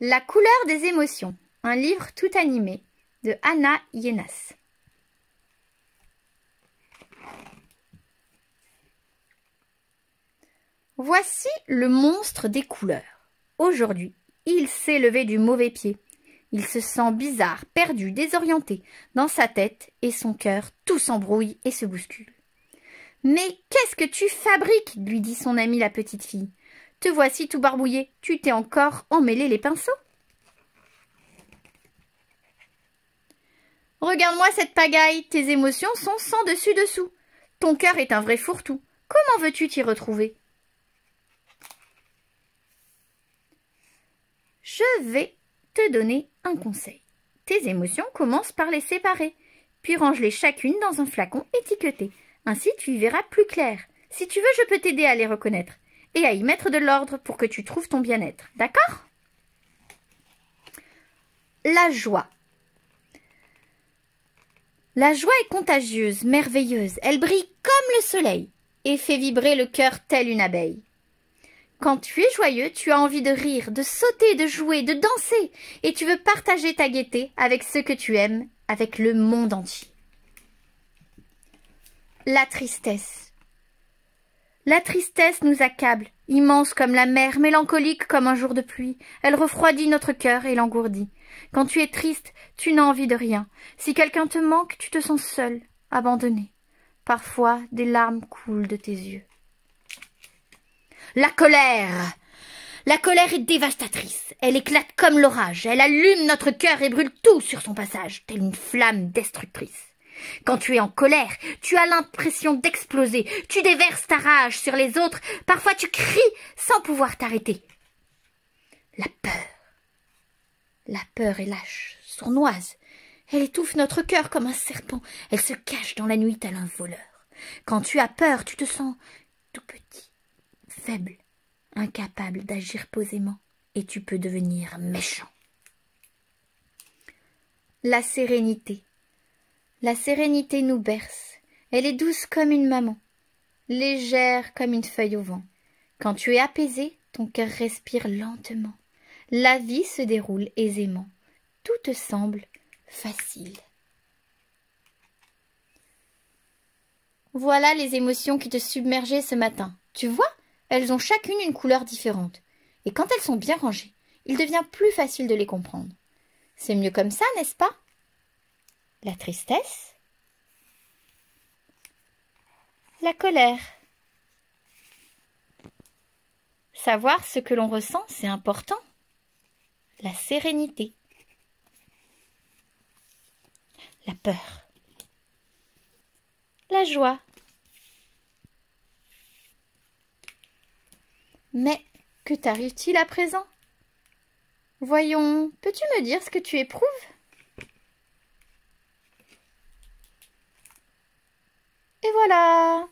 La couleur des émotions, un livre tout animé de Anna Ienas. Voici le monstre des couleurs. Aujourd'hui, il s'est levé du mauvais pied. Il se sent bizarre, perdu, désorienté. Dans sa tête et son cœur, tout s'embrouille et se bouscule. « Mais qu'est-ce que tu fabriques ?» lui dit son amie la petite fille. « Te voici tout barbouillé, tu t'es encore emmêlé les pinceaux. » « Regarde-moi cette pagaille, tes émotions sont sans dessus-dessous. Ton cœur est un vrai fourre-tout. Comment veux-tu t'y retrouver ?» Je vais te donner un conseil. Tes émotions commencent par les séparer, puis range-les chacune dans un flacon étiqueté. Ainsi, tu y verras plus clair. Si tu veux, je peux t'aider à les reconnaître et à y mettre de l'ordre pour que tu trouves ton bien-être. D'accord ? La joie. La joie est contagieuse, merveilleuse. Elle brille comme le soleil et fait vibrer le cœur tel une abeille. Quand tu es joyeux, tu as envie de rire, de sauter, de jouer, de danser, et tu veux partager ta gaieté avec ceux que tu aimes, avec le monde entier. La tristesse. La tristesse nous accable, immense comme la mer, mélancolique comme un jour de pluie. Elle refroidit notre cœur et l'engourdit. Quand tu es triste, tu n'as envie de rien. Si quelqu'un te manque, tu te sens seul, abandonné. Parfois, des larmes coulent de tes yeux. La colère. La colère est dévastatrice. Elle éclate comme l'orage. Elle allume notre cœur et brûle tout sur son passage, telle une flamme destructrice. Quand tu es en colère, tu as l'impression d'exploser. Tu déverses ta rage sur les autres. Parfois tu cries sans pouvoir t'arrêter. La peur. La peur est lâche, sournoise. Elle étouffe notre cœur comme un serpent. Elle se cache dans la nuit tel un voleur. Quand tu as peur, tu te sens tout petit, faible, incapable d'agir posément, et tu peux devenir méchant. La sérénité. La sérénité nous berce. Elle est douce comme une maman, légère comme une feuille au vent. Quand tu es apaisé, ton cœur respire lentement. La vie se déroule aisément. Tout te semble facile. Voilà les émotions qui te submergeaient ce matin. Tu vois, elles ont chacune une couleur différente. Et quand elles sont bien rangées, il devient plus facile de les comprendre. C'est mieux comme ça, n'est-ce pas? La tristesse. La colère. Savoir ce que l'on ressent, c'est important. La sérénité. La peur. La joie. Mais que t'arrive-t-il à présent? Voyons, peux-tu me dire ce que tu éprouves? Et voilà!